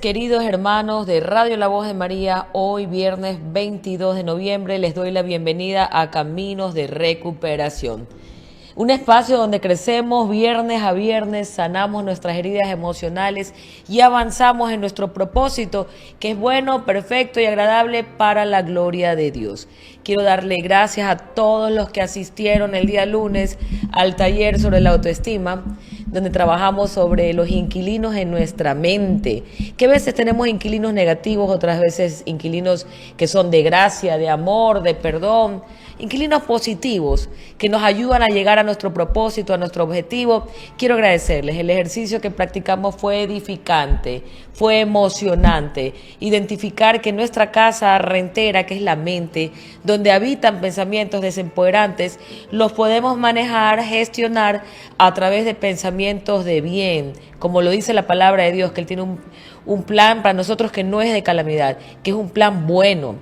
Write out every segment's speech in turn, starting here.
Queridos hermanos de Radio La Voz de María, hoy viernes 22 de noviembre les doy la bienvenida a Caminos de Recuperación. Un espacio donde crecemos viernes a viernes, sanamos nuestras heridas emocionales y avanzamos en nuestro propósito, que es bueno, perfecto y agradable para la gloria de Dios. Quiero darle gracias a todos los que asistieron el día lunes al taller sobre la autoestima, donde trabajamos sobre los inquilinos en nuestra mente, que a veces tenemos inquilinos negativos, otras veces inquilinos que son de gracia, de amor, de perdón, inquilinos positivos que nos ayudan a llegar a nuestro propósito, a nuestro objetivo. Quiero agradecerles. El ejercicio que practicamos fue edificante, fue emocionante. Identificar que nuestra casa rentera, que es la mente, donde habitan pensamientos desempoderantes, los podemos manejar, gestionar a través de pensamientos de bien, como lo dice la palabra de Dios, que Él tiene un plan para nosotros que no es de calamidad, que es un plan bueno,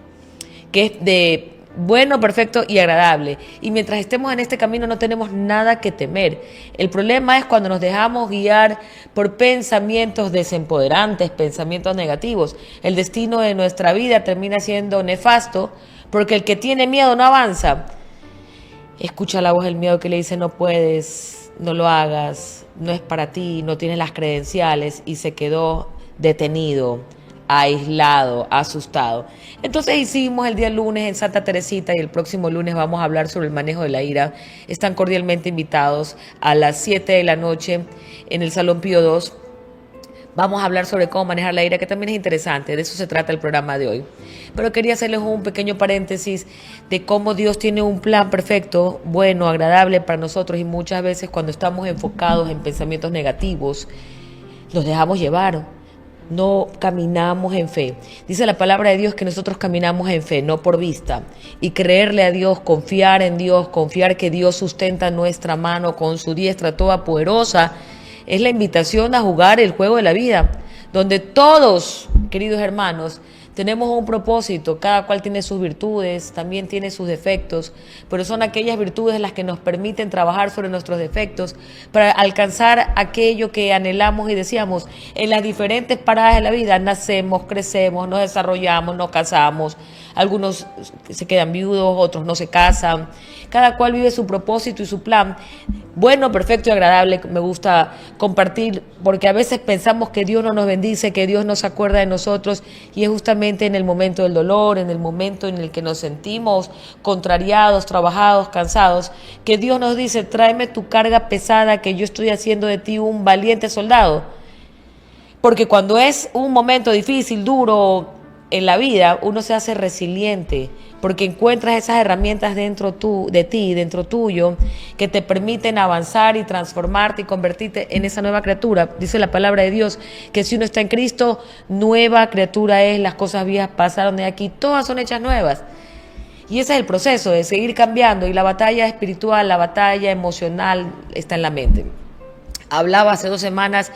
que es de bueno, perfecto y agradable. Y mientras estemos en este camino no tenemos nada que temer. El problema es cuando nos dejamos guiar por pensamientos desempoderantes, pensamientos negativos. El destino de nuestra vida termina siendo nefasto porque el que tiene miedo no avanza. Escucha la voz del miedo que le dice no puedes, no lo hagas, no es para ti, no tienes las credenciales y se quedó detenido, aislado, asustado. Entonces hicimos el día lunes en Santa Teresita y el próximo lunes vamos a hablar sobre el manejo de la ira. Están cordialmente invitados a las 7 de la noche en el Salón Pío II. Vamos a hablar sobre cómo manejar la ira, que también es interesante, de eso se trata el programa de hoy. Pero quería hacerles un pequeño paréntesis de cómo Dios tiene un plan perfecto, bueno, agradable para nosotros, y muchas veces cuando estamos enfocados en pensamientos negativos, nos dejamos llevar. No caminamos en fe. Dice la palabra de Dios que nosotros caminamos en fe, no por vista. Y creerle a Dios, confiar en Dios, confiar que Dios sustenta nuestra mano con su diestra toda poderosa, es la invitación a jugar el juego de la vida, donde todos, queridos hermanos, tenemos un propósito, cada cual tiene sus virtudes, también tiene sus defectos, pero son aquellas virtudes las que nos permiten trabajar sobre nuestros defectos para alcanzar aquello que anhelamos y deseamos. En las diferentes paradas de la vida nacemos, crecemos, nos desarrollamos, nos casamos, algunos se quedan viudos, otros no se casan, cada cual vive su propósito y su plan. Bueno, perfecto y agradable, me gusta compartir, porque a veces pensamos que Dios no nos bendice, que Dios no se acuerda de nosotros, y es justamente en el momento del dolor, en el momento en el que nos sentimos contrariados, trabajados, cansados, que Dios nos dice, tráeme tu carga pesada, que yo estoy haciendo de ti un valiente soldado. Porque cuando es un momento difícil, duro en la vida, uno se hace resiliente, porque encuentras esas herramientas dentro de ti, dentro tuyo, que te permiten avanzar y transformarte y convertirte en esa nueva criatura. Dice la palabra de Dios que si uno está en Cristo, nueva criatura es, las cosas viejas pasaron de aquí, todas son hechas nuevas. Y ese es el proceso de seguir cambiando, y la batalla espiritual, la batalla emocional está en la mente. Hablaba hace 2 semanas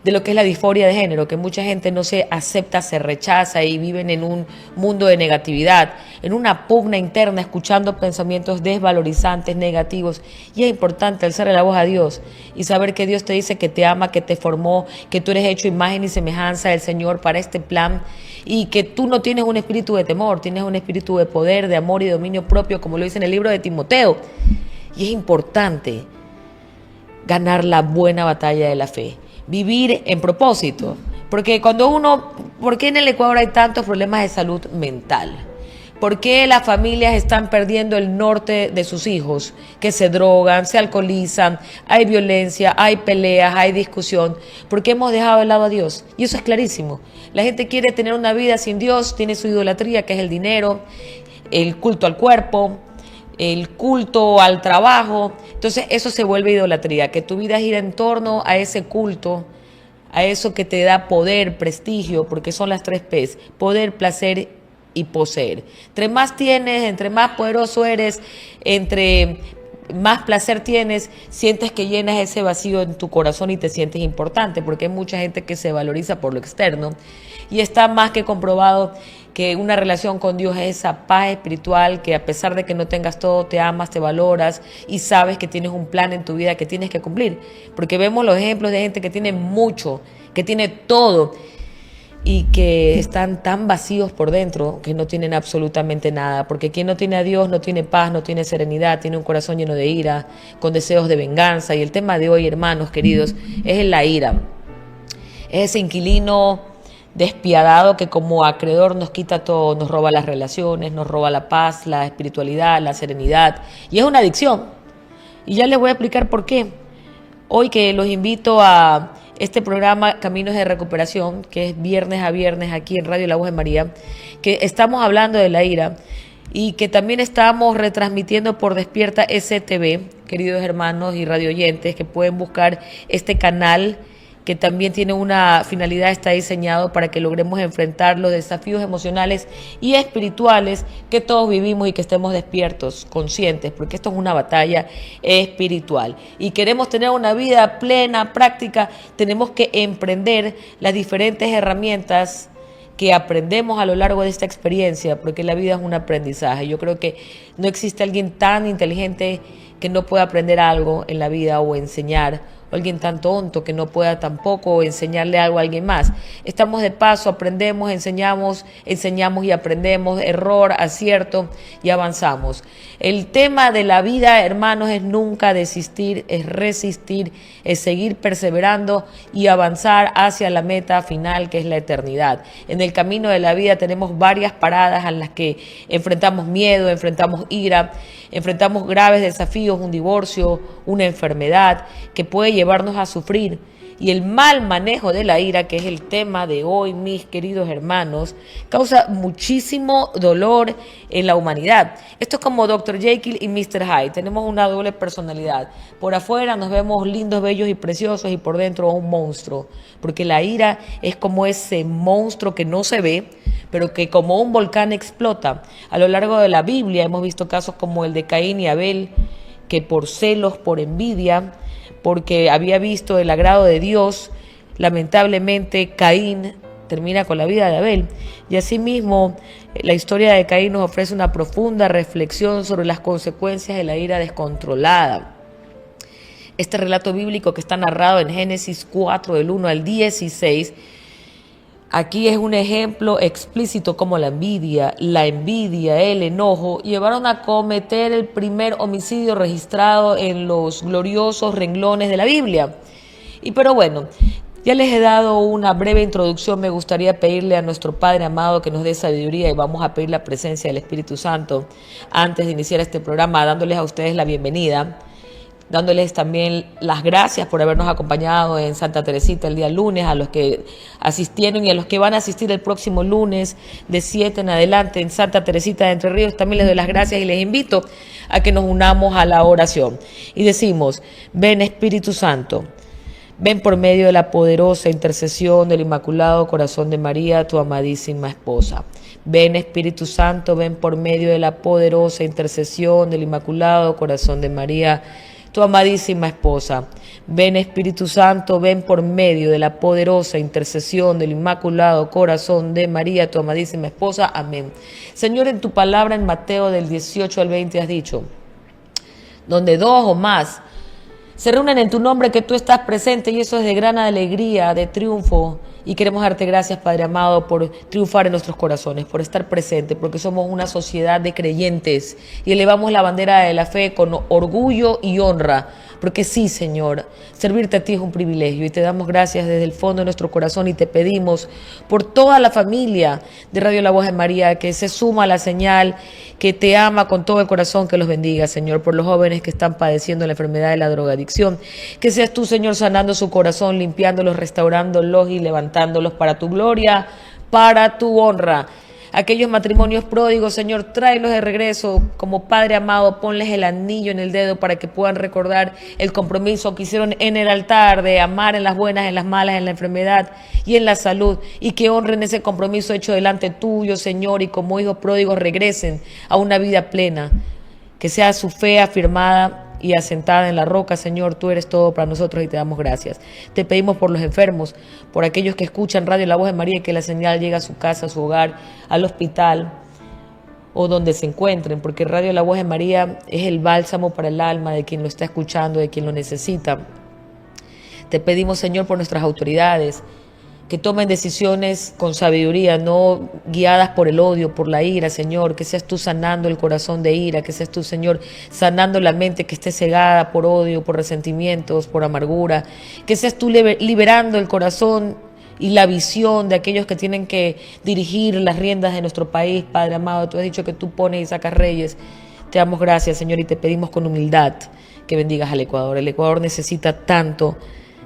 de lo que es la disforia de género, que mucha gente no se acepta, se rechaza y viven en un mundo de negatividad, en una pugna interna, escuchando pensamientos desvalorizantes, negativos. Y es importante alzar la voz a Dios y saber que Dios te dice que te ama, que te formó, que tú eres hecho imagen y semejanza del Señor para este plan, y que tú no tienes un espíritu de temor, tienes un espíritu de poder, de amor y dominio propio, como lo dice en el libro de Timoteo. Y es importante ganar la buena batalla de la fe, vivir en propósito, porque ¿por qué en el Ecuador hay tantos problemas de salud mental? ¿Por qué las familias están perdiendo el norte de sus hijos? Que se drogan, se alcoholizan, hay violencia, hay peleas, hay discusión, porque hemos dejado de lado a Dios. Y eso es clarísimo. La gente quiere tener una vida sin Dios, tiene su idolatría, que es el dinero, el culto al cuerpo, el culto al trabajo. Entonces eso se vuelve idolatría, que tu vida gira en torno a ese culto, a eso que te da poder, prestigio, porque son las 3 P's: poder, placer y poseer. Entre más tienes, entre más poderoso eres, entre más placer tienes, sientes que llenas ese vacío en tu corazón y te sientes importante, porque hay mucha gente que se valoriza por lo externo y está más que comprobado que una relación con Dios es esa paz espiritual que a pesar de que no tengas todo, te amas, te valoras y sabes que tienes un plan en tu vida que tienes que cumplir, porque vemos los ejemplos de gente que tiene mucho, que tiene todo y que están tan vacíos por dentro que no tienen absolutamente nada, porque quien no tiene a Dios no tiene paz, no tiene serenidad, tiene un corazón lleno de ira, con deseos de venganza. Y el tema de hoy, hermanos queridos, es la ira. Es ese inquilino despiadado que como acreedor nos quita todo, nos roba las relaciones, nos roba la paz, la espiritualidad, la serenidad, y es una adicción. Y ya les voy a explicar por qué. Hoy que los invito a este programa Caminos de Recuperación, que es viernes a viernes aquí en Radio La Voz de María, que estamos hablando de la ira y que también estamos retransmitiendo por Despierta STV, queridos hermanos y radioyentes, que pueden buscar este canal que también tiene una finalidad, está diseñado para que logremos enfrentar los desafíos emocionales y espirituales que todos vivimos y que estemos despiertos, conscientes, porque esto es una batalla espiritual. Y queremos tener una vida plena, práctica, tenemos que emprender las diferentes herramientas que aprendemos a lo largo de esta experiencia, porque la vida es un aprendizaje. Yo creo que no existe alguien tan inteligente que no pueda aprender algo en la vida o enseñar, o alguien tan tonto que no pueda tampoco enseñarle algo a alguien más. Estamos de paso, aprendemos, enseñamos y aprendemos, error, acierto y avanzamos. El tema de la vida, hermanos, es nunca desistir, es resistir, es seguir perseverando y avanzar hacia la meta final, que es la eternidad. En el camino de la vida tenemos varias paradas en las que enfrentamos miedo, enfrentamos ira, enfrentamos graves desafíos, un divorcio, una enfermedad que puede llevarnos a sufrir. Y el mal manejo de la ira, que es el tema de hoy, mis queridos hermanos, causa muchísimo dolor en la humanidad. Esto es como Dr. Jekyll y Mr. Hyde. Tenemos una doble personalidad. Por afuera nos vemos lindos, bellos y preciosos y por dentro un monstruo. Porque la ira es como ese monstruo que no se ve, pero que como un volcán explota. A lo largo de la Biblia hemos visto casos como el de Caín y Abel, que por celos, por envidia, porque había visto el agrado de Dios, lamentablemente Caín termina con la vida de Abel. Y asimismo, la historia de Caín nos ofrece una profunda reflexión sobre las consecuencias de la ira descontrolada. Este relato bíblico que está narrado en Génesis 4, del 1 al 16, aquí es un ejemplo explícito como la envidia, el enojo llevaron a cometer el primer homicidio registrado en los gloriosos renglones de la Biblia. Pero bueno, ya les he dado una breve introducción. Me gustaría pedirle a nuestro Padre amado que nos dé sabiduría y vamos a pedir la presencia del Espíritu Santo antes de iniciar este programa, dándoles a ustedes la bienvenida, dándoles también las gracias por habernos acompañado en Santa Teresita el día lunes, a los que asistieron y a los que van a asistir el próximo lunes de 7 en adelante en Santa Teresita de Entre Ríos. También les doy las gracias y les invito a que nos unamos a la oración. Y decimos: ven Espíritu Santo, ven por medio de la poderosa intercesión del Inmaculado Corazón de María, tu amadísima esposa. Ven Espíritu Santo, ven por medio de la poderosa intercesión del Inmaculado Corazón de María, tu amadísima esposa. Ven Espíritu Santo, ven por medio de la poderosa intercesión del Inmaculado Corazón de María, tu amadísima esposa. Amén. Señor, en tu palabra en Mateo del 18 al 20 has dicho: donde dos o más se reúnen en tu nombre, que tú estás presente, y eso es de gran alegría, de triunfo. Y queremos darte gracias, Padre amado, por triunfar en nuestros corazones, por estar presente, porque somos una sociedad de creyentes y elevamos la bandera de la fe con orgullo y honra, porque sí, Señor, servirte a ti es un privilegio y te damos gracias desde el fondo de nuestro corazón y te pedimos por toda la familia de Radio La Voz de María que se suma a la señal, que te ama con todo el corazón, que los bendiga, Señor, por los jóvenes que están padeciendo la enfermedad de la drogadicción, que seas tú, Señor, sanando su corazón, limpiándolos, restaurándolos y levantándolos para tu gloria, para tu honra. Aquellos matrimonios pródigos, Señor, tráelos de regreso. Como Padre amado, ponles el anillo en el dedo para que puedan recordar el compromiso que hicieron en el altar de amar en las buenas, en las malas, en la enfermedad y en la salud, y que honren ese compromiso hecho delante tuyo, Señor, y como hijos pródigos regresen a una vida plena, que sea su fe afirmada y asentada en la roca, Señor, tú eres todo para nosotros y te damos gracias. Te pedimos por los enfermos, por aquellos que escuchan Radio La Voz de María y que la señal llegue a su casa, a su hogar, al hospital o donde se encuentren, porque Radio La Voz de María es el bálsamo para el alma de quien lo está escuchando, de quien lo necesita. Te pedimos, Señor, por nuestras autoridades, que tomen decisiones con sabiduría, no guiadas por el odio, por la ira, Señor, que seas tú sanando el corazón de ira, que seas tú, Señor, sanando la mente que esté cegada por odio, por resentimientos, por amargura, que seas tú liberando el corazón y la visión de aquellos que tienen que dirigir las riendas de nuestro país. Padre amado, tú has dicho que tú pones y sacas reyes. Te damos gracias, Señor, y te pedimos con humildad que bendigas al Ecuador. El Ecuador necesita tanto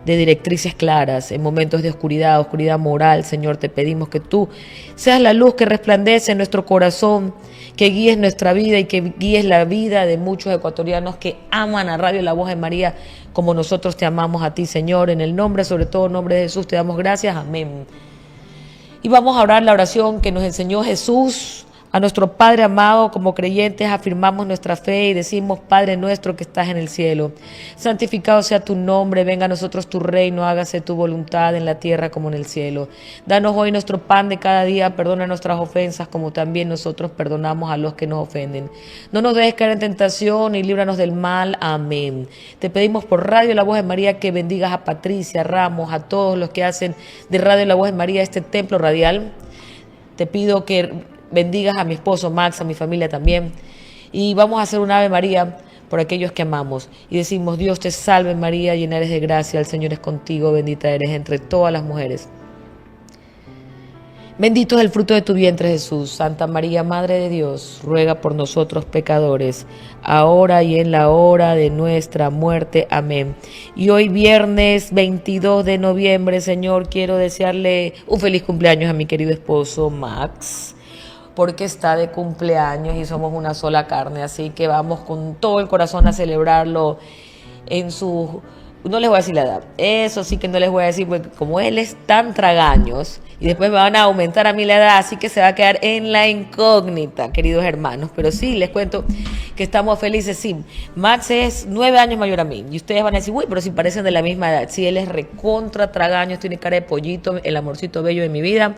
de directrices claras en momentos de oscuridad, oscuridad moral. Señor, te pedimos que tú seas la luz que resplandece en nuestro corazón, que guíes nuestra vida y que guíes la vida de muchos ecuatorianos que aman a Radio La Voz de María como nosotros te amamos a ti, Señor. En el nombre, sobre todo el nombre de Jesús, te damos gracias. Amén. Y vamos a orar la oración que nos enseñó Jesús. A nuestro Padre amado, como creyentes, afirmamos nuestra fe y decimos: Padre nuestro que estás en el cielo, santificado sea tu nombre, venga a nosotros tu reino, hágase tu voluntad en la tierra como en el cielo. Danos hoy nuestro pan de cada día, perdona nuestras ofensas como también nosotros perdonamos a los que nos ofenden. No nos dejes caer en tentación y líbranos del mal. Amén. Te pedimos por Radio La Voz de María que bendigas a Patricia Ramos, a todos los que hacen de Radio La Voz de María este templo radial. Te pido que bendigas a mi esposo Max, a mi familia también. Y vamos a hacer un Ave María por aquellos que amamos. Y decimos: Dios te salve María, llena eres de gracia, el Señor es contigo, bendita eres entre todas las mujeres. Bendito es el fruto de tu vientre, Jesús. Santa María, Madre de Dios, ruega por nosotros pecadores, ahora y en la hora de nuestra muerte. Amén. Y hoy viernes 22 de noviembre, Señor, quiero desearle un feliz cumpleaños a mi querido esposo Max, porque está de cumpleaños y somos una sola carne, así que vamos con todo el corazón a celebrarlo en su... No les voy a decir la edad, eso sí que no les voy a decir, porque como él es tan tragaños y después me van a aumentar a mí la edad, así que se va a quedar en la incógnita, queridos hermanos. Pero sí, les cuento que estamos felices. Sí, Max es 9 años mayor a mí y ustedes van a decir: uy, pero si parecen de la misma edad. Sí, él es recontra tragaños, tiene cara de pollito, el amorcito bello de mi vida.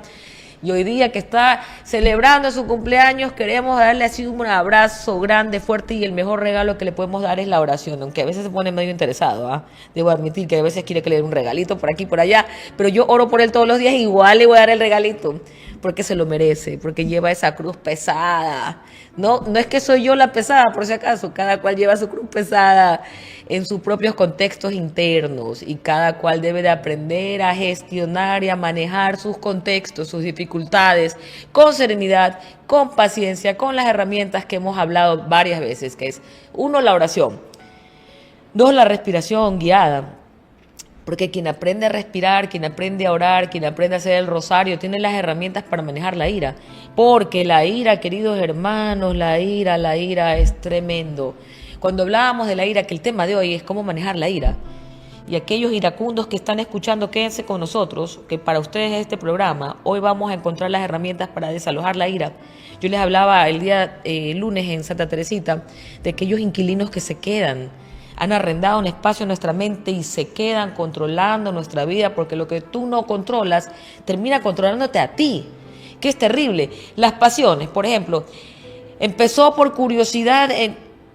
Y hoy día que está celebrando su cumpleaños, queremos darle así un abrazo grande, fuerte, y el mejor regalo que le podemos dar es la oración, aunque a veces se pone medio interesado, ¿eh? Debo admitir que a veces quiere que le dé un regalito por aquí, por allá, pero yo oro por él todos los días y igual le voy a dar el regalito, porque se lo merece, porque lleva esa cruz pesada. No es que soy yo la pesada, por si acaso, cada cual lleva su cruz pesada en sus propios contextos internos y cada cual debe de aprender a gestionar y a manejar sus contextos, sus dificultades, con serenidad, con paciencia, con las herramientas que hemos hablado varias veces, que es: 1, la oración; 2, la respiración guiada. Porque quien aprende a respirar, quien aprende a orar, quien aprende a hacer el rosario, tiene las herramientas para manejar la ira. Porque la ira, queridos hermanos, la ira es tremendo. Cuando hablábamos de la ira, que el tema de hoy es cómo manejar la ira. Y aquellos iracundos que están escuchando, quédense con nosotros, que para ustedes este programa, hoy vamos a encontrar las herramientas para desalojar la ira. Yo les hablaba el día lunes en Santa Teresita de aquellos inquilinos que se quedan. Han arrendado un espacio en nuestra mente y se quedan controlando nuestra vida, porque lo que tú no controlas termina controlándote a ti, que es terrible. Las pasiones, por ejemplo, empezó por curiosidad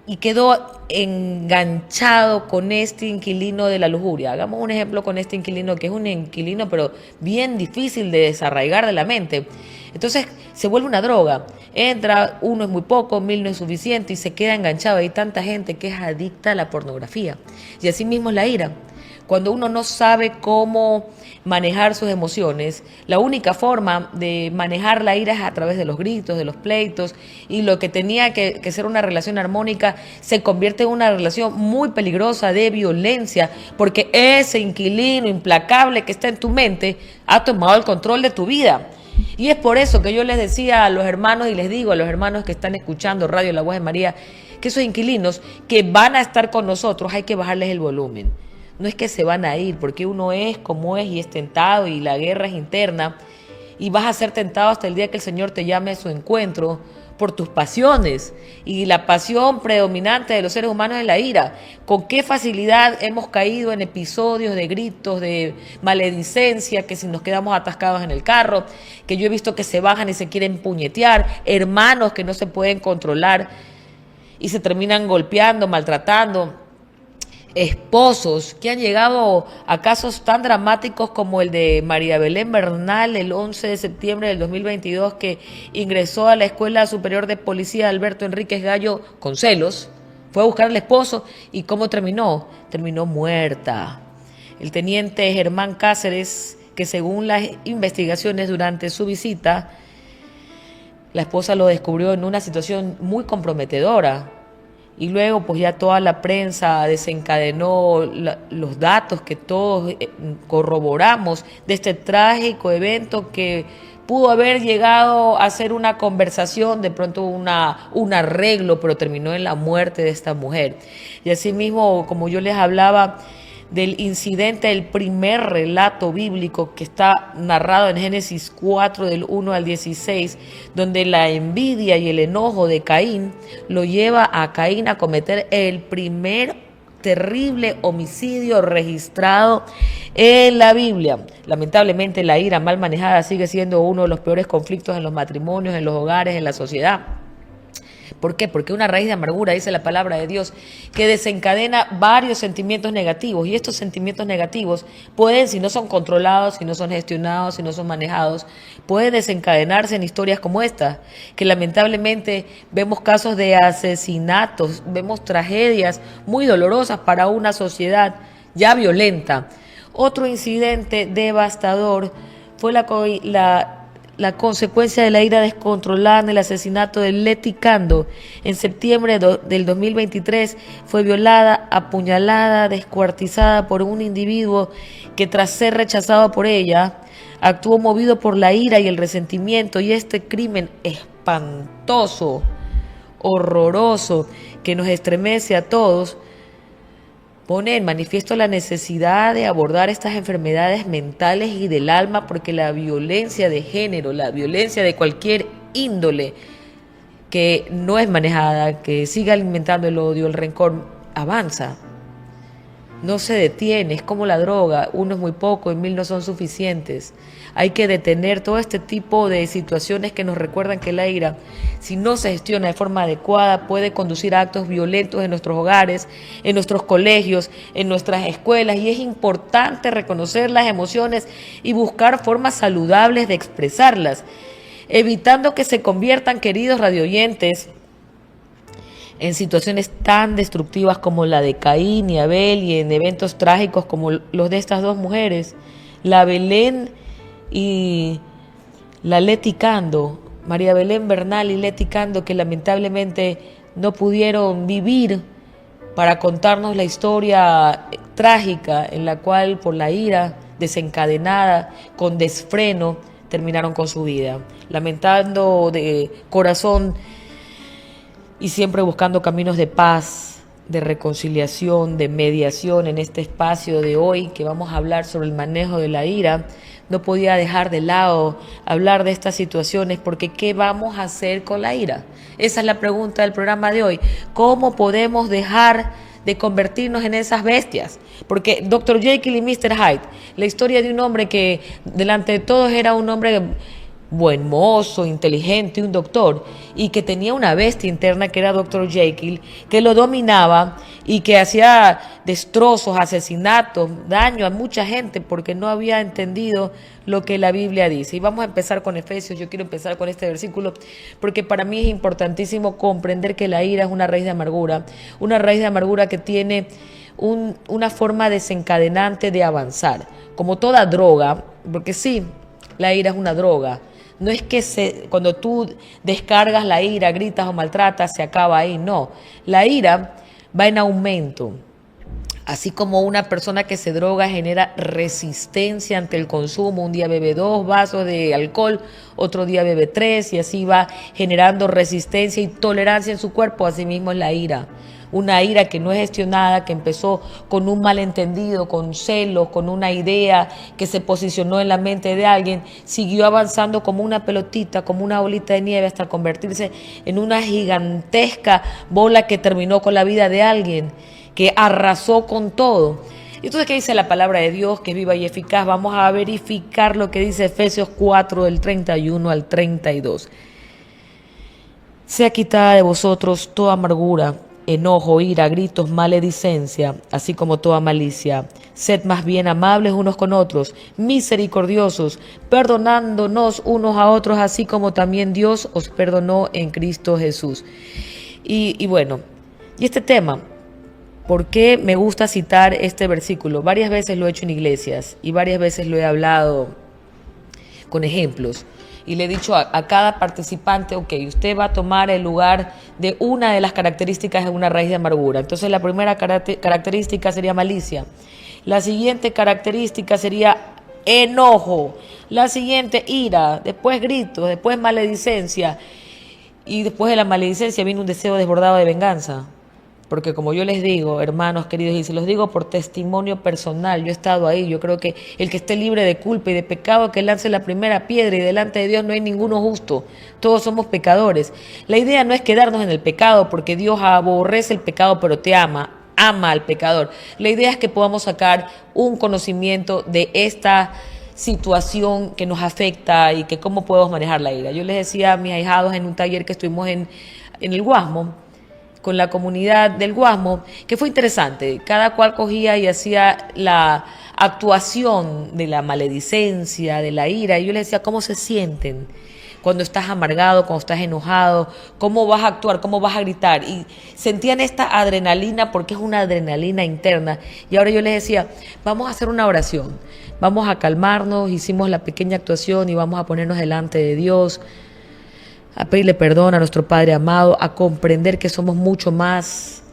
y quedó enganchado con este inquilino de la lujuria. Hagamos un ejemplo con este inquilino, que es un inquilino pero bien difícil de desarraigar de la mente. Entonces se vuelve una droga. Entra, 1 es muy poco, 1000 no es suficiente y se queda enganchado. Hay tanta gente que es adicta a la pornografía. Y así mismo es la ira. Cuando uno no sabe cómo manejar sus emociones, la única forma de manejar la ira es a través de los gritos, de los pleitos, y lo que tenía que ser una relación armónica se convierte en una relación muy peligrosa de violencia, porque ese inquilino implacable que está en tu mente ha tomado el control de tu vida. Y es por eso que yo les decía a los hermanos, y les digo a los hermanos que están escuchando Radio La Voz de María, que esos inquilinos que van a estar con nosotros hay que bajarles el volumen. No es que se van a ir, porque uno es como es y es tentado y la guerra es interna y vas a ser tentado hasta el día que el Señor te llame a su encuentro, por tus pasiones. Y la pasión predominante de los seres humanos es la ira. Con qué facilidad hemos caído en episodios de gritos, de maledicencia, que si nos quedamos atascados en el carro, que yo he visto que se bajan y se quieren puñetear, hermanos que no se pueden controlar y se terminan golpeando, maltratando, esposos que han llegado a casos tan dramáticos como el de María Belén Bernal el 11 de septiembre del 2022, que ingresó a la Escuela Superior de Policía Alberto Enríquez Gallo con celos, fue a buscar al esposo y ¿cómo terminó? Terminó muerta. El teniente Germán Cáceres, que según las investigaciones durante su visita, la esposa lo descubrió en una situación muy comprometedora. Y luego pues ya toda la prensa desencadenó los datos que todos corroboramos de este trágico evento que pudo haber llegado a ser una conversación, de pronto un arreglo, pero terminó en la muerte de esta mujer. Y asimismo, como yo les hablaba del incidente, el primer relato bíblico que está narrado en Génesis 4 del 1 al 16, donde la envidia y el enojo de Caín lo lleva a Caín a cometer el primer terrible homicidio registrado en la Biblia. Lamentablemente la ira mal manejada sigue siendo uno de los peores conflictos en los matrimonios, en los hogares, en la sociedad. ¿Por qué? Porque una raíz de amargura, dice la palabra de Dios, que desencadena varios sentimientos negativos. Y estos sentimientos negativos pueden, si no son controlados, si no son gestionados, si no son manejados, pueden desencadenarse en historias como esta, que lamentablemente vemos casos de asesinatos, vemos tragedias muy dolorosas para una sociedad ya violenta. Otro incidente devastador fue la consecuencia de la ira descontrolada en el asesinato de Leti Cando. En septiembre del 2023 fue violada, apuñalada, descuartizada por un individuo que, tras ser rechazado por ella, actuó movido por la ira y el resentimiento, y este crimen espantoso, horroroso, que nos estremece a todos, pone en manifiesto la necesidad de abordar estas enfermedades mentales y del alma, porque la violencia de género, la violencia de cualquier índole que no es manejada, que siga alimentando el odio, el rencor, avanza. No se detiene, es como la droga, uno es muy poco y 1000 no son suficientes. Hay que detener todo este tipo de situaciones que nos recuerdan que la ira, si no se gestiona de forma adecuada, puede conducir a actos violentos en nuestros hogares, en nuestros colegios, en nuestras escuelas, y es importante reconocer las emociones y buscar formas saludables de expresarlas, evitando que se conviertan, queridos radioyentes, en situaciones tan destructivas como la de Caín y Abel, y en eventos trágicos como los de estas dos mujeres, la Belén y la Leti Cando, María Belén Bernal y Leti Cando, que lamentablemente no pudieron vivir para contarnos la historia trágica en la cual, por la ira desencadenada, con desfreno, terminaron con su vida. Lamentando de corazón y siempre buscando caminos de paz, de reconciliación, de mediación en este espacio de hoy, que vamos a hablar sobre el manejo de la ira, no podía dejar de lado hablar de estas situaciones, porque ¿qué vamos a hacer con la ira? Esa es la pregunta del programa de hoy. ¿Cómo podemos dejar de convertirnos en esas bestias? Porque Dr. Jekyll y Mr. Hyde, la historia de un hombre que delante de todos era un hombre buen mozo, inteligente, un doctor, y que tenía una bestia interna que era Dr. Jekyll, que lo dominaba y que hacía destrozos, asesinatos, daño a mucha gente porque no había entendido lo que la Biblia dice. Y vamos a empezar con Efesios. Yo quiero empezar con este versículo porque para mí es importantísimo comprender que la ira es una raíz de amargura que tiene una forma desencadenante de avanzar, como toda droga, porque sí, la ira es una droga. No es que cuando tú descargas la ira, gritas o maltratas, se acaba ahí. No, la ira va en aumento. Así como una persona que se droga genera resistencia ante el consumo. Un día bebe 2 vasos de alcohol, otro día bebe 3, y así va generando resistencia y tolerancia en su cuerpo. Así mismo es la ira. una ira que no es gestionada, que empezó con un malentendido, con celos, con una idea que se posicionó en la mente de alguien, siguió avanzando como una pelotita, como una bolita de nieve, hasta convertirse en una gigantesca bola que terminó con la vida de alguien, que arrasó con todo. Entonces, ¿qué dice la palabra de Dios, que es viva y eficaz? Vamos a verificar lo que dice Efesios 4, del 31 al 32. Sea quitada de vosotros toda amargura, enojo, ira, gritos, maledicencia, así como toda malicia. Sed más bien amables unos con otros, misericordiosos, perdonándonos unos a otros, así como también Dios os perdonó en Cristo Jesús. Y bueno, y este tema, ¿por qué me gusta citar este versículo? Varias veces lo he hecho en iglesias y varias veces lo he hablado con ejemplos. Y le he dicho a cada participante, ok, usted va a tomar el lugar de una de las características de una raíz de amargura. Entonces la primera característica sería malicia. La siguiente característica sería enojo. La siguiente, ira. Después gritos. Después maledicencia. Y después de la maledicencia viene un deseo desbordado de venganza. Porque como yo les digo, hermanos queridos, y se los digo por testimonio personal, yo he estado ahí, yo creo que el que esté libre de culpa y de pecado, que lance la primera piedra, y delante de Dios no hay ninguno justo, todos somos pecadores. La idea no es quedarnos en el pecado, porque Dios aborrece el pecado, pero te ama al pecador. La idea es que podamos sacar un conocimiento de esta situación que nos afecta y que cómo podemos manejar la ira. Yo les decía a mis ahijados en un taller que estuvimos en el Guasmo, con la comunidad del Guasmo, que fue interesante. Cada cual cogía y hacía la actuación de la maledicencia, de la ira, y yo les decía, ¿cómo se sienten cuando estás amargado, cuando estás enojado? ¿Cómo vas a actuar? ¿Cómo vas a gritar? Y sentían esta adrenalina, porque es una adrenalina interna. Y ahora yo les decía, vamos a hacer una oración, vamos a calmarnos, hicimos la pequeña actuación y vamos a ponernos delante de Dios, a pedirle perdón a nuestro Padre amado, a comprender que somos mucho más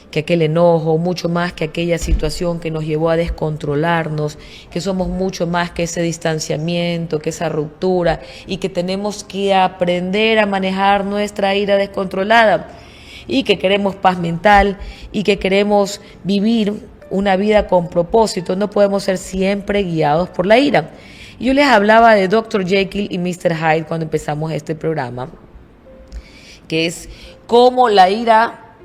que aquel enojo, mucho más que aquella situación que nos llevó a descontrolarnos, que somos mucho más que ese distanciamiento, que esa ruptura, y que tenemos que aprender a manejar nuestra ira descontrolada, y que queremos paz mental, y que queremos vivir una vida con propósito. No podemos ser siempre guiados por la ira. Yo les hablaba de Dr. Jekyll y Mr. Hyde cuando empezamos este programa, que es cómo la ira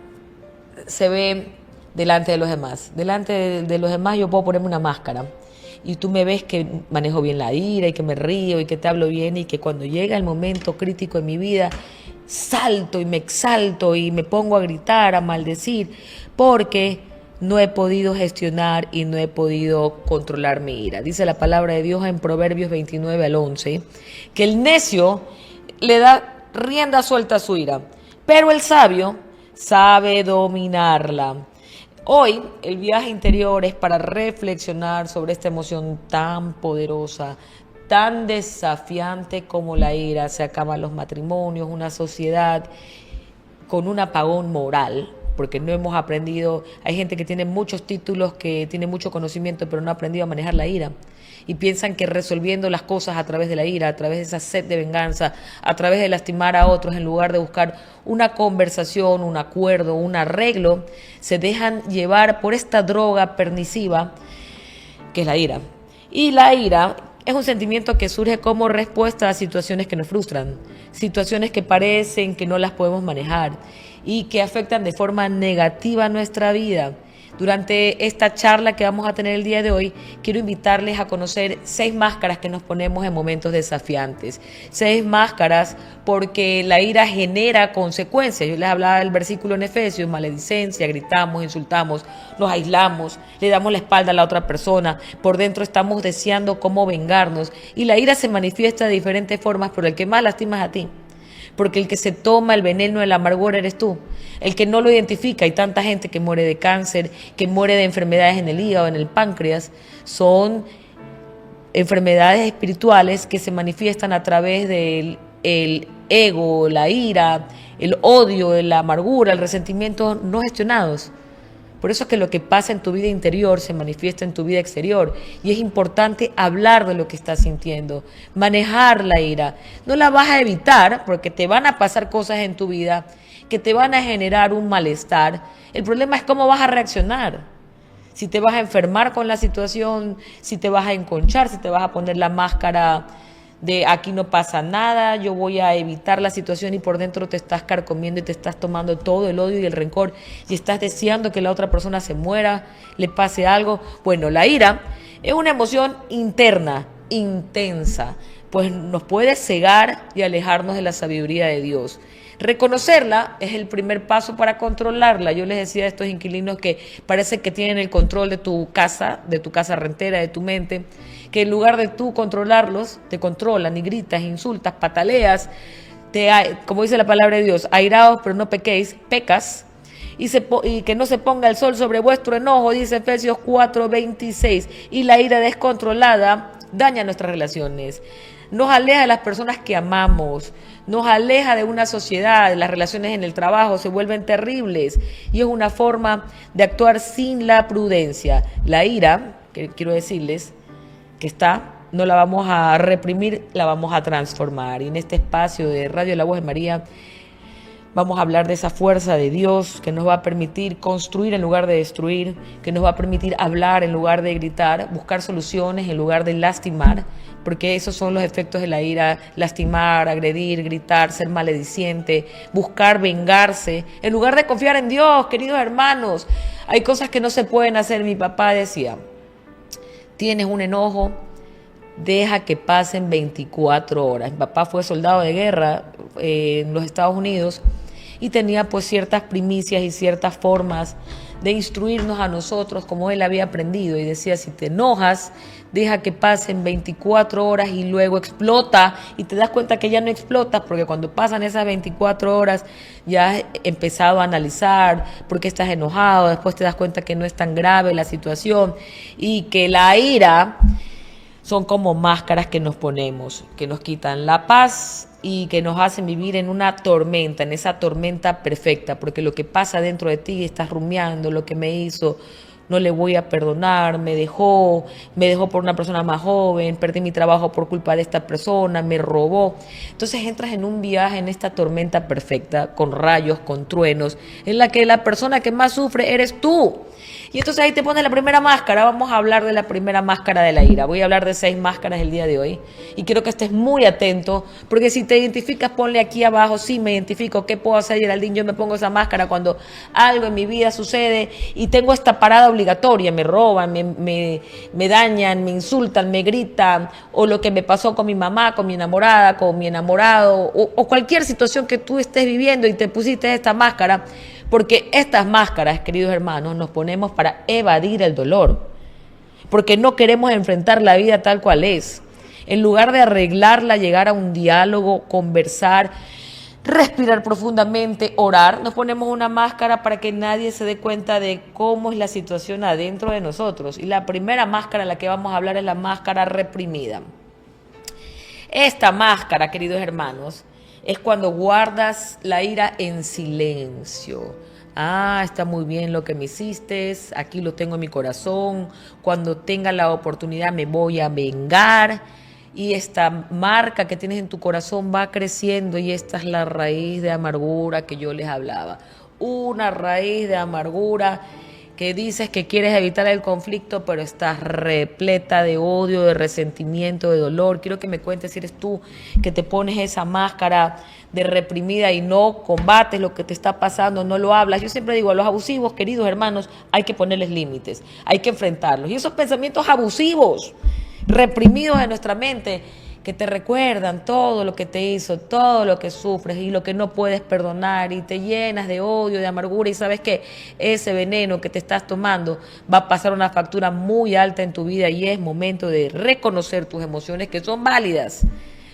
se ve delante de los demás. Delante de los demás yo puedo ponerme una máscara y tú me ves que manejo bien la ira y que me río y que te hablo bien, y que cuando llega el momento crítico en mi vida salto y me exalto y me pongo a gritar, a maldecir, porque no he podido gestionar y no he podido controlar mi ira. Dice la palabra de Dios en Proverbios 29 al 11, que el necio le da rienda suelta a su ira, pero el sabio sabe dominarla. Hoy el viaje interior es para reflexionar sobre esta emoción tan poderosa, tan desafiante como la ira. Se acaban los matrimonios, una sociedad con un apagón moral, porque no hemos aprendido. Hay gente que tiene muchos títulos, que tiene mucho conocimiento, pero no ha aprendido a manejar la ira. Y piensan que resolviendo las cosas a través de la ira, a través de esa sed de venganza, a través de lastimar a otros, en lugar de buscar una conversación, un acuerdo, un arreglo, se dejan llevar por esta droga perniciva que es la ira. Y la ira es un sentimiento que surge como respuesta a situaciones que nos frustran, situaciones que parecen que no las podemos manejar y que afectan de forma negativa nuestra vida. Durante esta charla que vamos a tener el día de hoy, quiero invitarles a conocer 6 máscaras que nos ponemos en momentos desafiantes. 6 máscaras porque la ira genera consecuencias. Yo les hablaba del versículo en Efesios: maledicencia, gritamos, insultamos, nos aislamos, le damos la espalda a la otra persona, por dentro estamos deseando cómo vengarnos. Y la ira se manifiesta de diferentes formas, pero el que más lastima es a ti. Porque el que se toma el veneno de la amargura eres tú. El que no lo identifica, hay tanta gente que muere de cáncer, que muere de enfermedades en el hígado, en el páncreas, son enfermedades espirituales que se manifiestan a través del ego, la ira, el odio, la amargura, el resentimiento no gestionados. Por eso es que lo que pasa en tu vida interior se manifiesta en tu vida exterior. Y es importante hablar de lo que estás sintiendo, manejar la ira. No la vas a evitar porque te van a pasar cosas en tu vida que te van a generar un malestar. El problema es cómo vas a reaccionar. Si te vas a enfermar con la situación, si te vas a enconchar, si te vas a poner la máscara de aquí no pasa nada, yo voy a evitar la situación y por dentro te estás carcomiendo y te estás tomando todo el odio y el rencor y estás deseando que la otra persona se muera, le pase algo. Bueno, la ira es una emoción interna, intensa, pues nos puede cegar y alejarnos de la sabiduría de Dios. Reconocerla es el primer paso para controlarla. Yo les decía a estos inquilinos que parece que tienen el control de tu casa rentera, de tu mente, que en lugar de tú controlarlos, te controlan y gritas, insultas, pataleas, como dice la palabra de Dios, airaos pero no pequéis, pecas, y que no se ponga el sol sobre vuestro enojo, dice Efesios 4:26, y la ira descontrolada daña nuestras relaciones. Nos aleja de las personas que amamos, nos aleja de una sociedad, las relaciones en el trabajo se vuelven terribles y es una forma de actuar sin la prudencia. La ira, que quiero decirles, no la vamos a reprimir, la vamos a transformar. Y en este espacio de Radio La Voz de María vamos a hablar de esa fuerza de Dios que nos va a permitir construir en lugar de destruir, que nos va a permitir hablar en lugar de gritar, buscar soluciones en lugar de lastimar, porque esos son los efectos de la ira: lastimar, agredir, gritar, ser malediciente, buscar vengarse, en lugar de confiar en Dios. Queridos hermanos, hay cosas que no se pueden hacer. Mi papá decía: tienes un enojo, deja que pasen 24 horas. Mi papá fue soldado de guerra en los Estados Unidos y tenía pues ciertas primicias y ciertas formas de instruirnos a nosotros como él había aprendido, y decía: si te enojas, deja que pasen 24 horas y luego explota, y te das cuenta que ya no explotas porque cuando pasan esas 24 horas ya has empezado a analizar por qué estás enojado, después te das cuenta que no es tan grave la situación y que la ira son como máscaras que nos ponemos, que nos quitan la paz y que nos hacen vivir en una tormenta, en esa tormenta perfecta, porque lo que pasa dentro de ti, estás rumiando lo que me hizo, no le voy a perdonar, me dejó por una persona más joven, perdí mi trabajo por culpa de esta persona, me robó. Entonces entras en un viaje, en esta tormenta perfecta, con rayos, con truenos, en la que la persona que más sufre eres tú. Y entonces ahí te pones la primera máscara. Vamos a hablar de la primera máscara de la ira. Voy a hablar de 6 máscaras el día de hoy y quiero que estés muy atento, porque si te identificas, ponle aquí abajo: sí, me identifico. ¿Qué puedo hacer, Geraldine? Yo me pongo esa máscara cuando algo en mi vida sucede y tengo esta parada obligatoria: me roban, me dañan, me insultan, me gritan, o lo que me pasó con mi mamá, con mi enamorada, con mi enamorado, o cualquier situación que tú estés viviendo y te pusiste esta máscara. Porque estas máscaras, queridos hermanos, nos ponemos para evadir el dolor, porque no queremos enfrentar la vida tal cual es. En lugar de arreglarla, llegar a un diálogo, conversar, respirar profundamente, orar, nos ponemos una máscara para que nadie se dé cuenta de cómo es la situación adentro de nosotros. Y la primera máscara de la que vamos a hablar es la máscara reprimida. Esta máscara, queridos hermanos, es cuando guardas la ira en silencio. Está muy bien lo que me hiciste, aquí lo tengo en mi corazón, cuando tenga la oportunidad me voy a vengar. Y esta marca que tienes en tu corazón va creciendo, y esta es la raíz de amargura que yo les hablaba. Una raíz de amargura que dices que quieres evitar el conflicto, pero estás repleta de odio, de resentimiento, de dolor. Quiero que me cuentes si eres tú que te pones esa máscara de reprimida y no combates lo que te está pasando, no lo hablas. Yo siempre digo a los abusivos, queridos hermanos, hay que ponerles límites, hay que enfrentarlos. Y esos pensamientos abusivos, reprimidos en nuestra mente, que te recuerdan todo lo que te hizo, todo lo que sufres y lo que no puedes perdonar, y te llenas de odio, de amargura, y sabes que ese veneno que te estás tomando va a pasar una factura muy alta en tu vida, y es momento de reconocer tus emociones, que son válidas,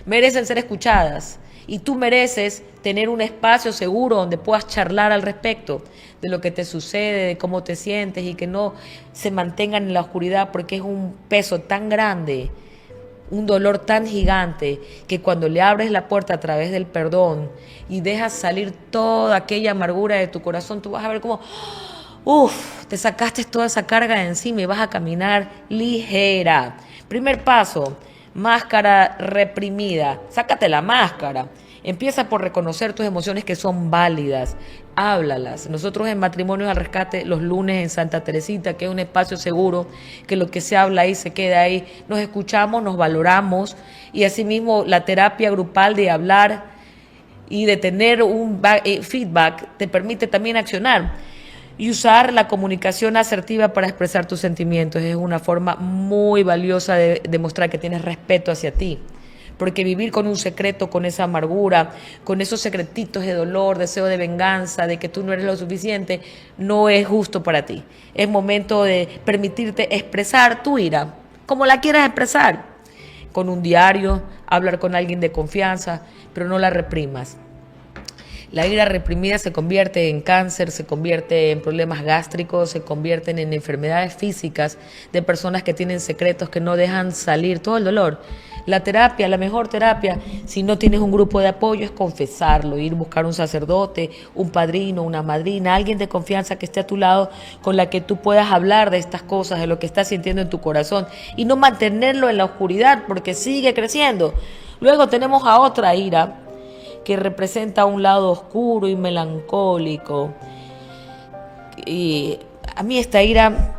merecen ser escuchadas, y tú mereces tener un espacio seguro donde puedas charlar al respecto de lo que te sucede, de cómo te sientes, y que no se mantengan en la oscuridad, porque es un peso tan grande, un dolor tan gigante, que cuando le abres la puerta a través del perdón y dejas salir toda aquella amargura de tu corazón, tú vas a ver cómo Te sacaste toda esa carga de encima y vas a caminar ligera. Primer paso, máscara reprimida. Sácate la máscara. Empieza por reconocer tus emociones que son válidas. Háblalas. Nosotros en Matrimonios al Rescate, los lunes en Santa Teresita, que es un espacio seguro, que lo que se habla ahí se queda ahí. Nos escuchamos, nos valoramos y asimismo la terapia grupal de hablar y de tener un feedback te permite también accionar. Y usar la comunicación asertiva para expresar tus sentimientos es una forma muy valiosa de demostrar que tienes respeto hacia ti. Porque vivir con un secreto, con esa amargura, con esos secretitos de dolor, deseo de venganza, de que tú no eres lo suficiente, no es justo para ti. Es momento de permitirte expresar tu ira, como la quieras expresar. Con un diario, hablar con alguien de confianza, pero no la reprimas. La ira reprimida se convierte en cáncer, se convierte en problemas gástricos, se convierten en enfermedades físicas de personas que tienen secretos que no dejan salir todo el dolor. La terapia, la mejor terapia, si no tienes un grupo de apoyo, es confesarlo, ir a buscar un sacerdote, un padrino, una madrina, alguien de confianza que esté a tu lado con la que tú puedas hablar de estas cosas, de lo que estás sintiendo en tu corazón y no mantenerlo en la oscuridad porque sigue creciendo. Luego tenemos a otra ira que representa un lado oscuro y melancólico. Y a mí esta ira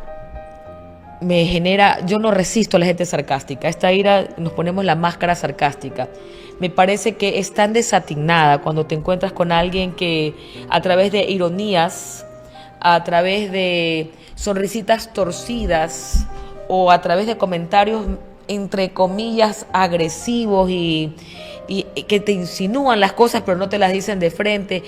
me genera, yo no resisto a la gente sarcástica. Esta ira nos ponemos la máscara sarcástica. Me parece que es tan desatinada cuando te encuentras con alguien que a través de ironías, a través de sonrisitas torcidas o a través de comentarios entre comillas agresivos y que te insinúan las cosas pero no te las dicen de frente.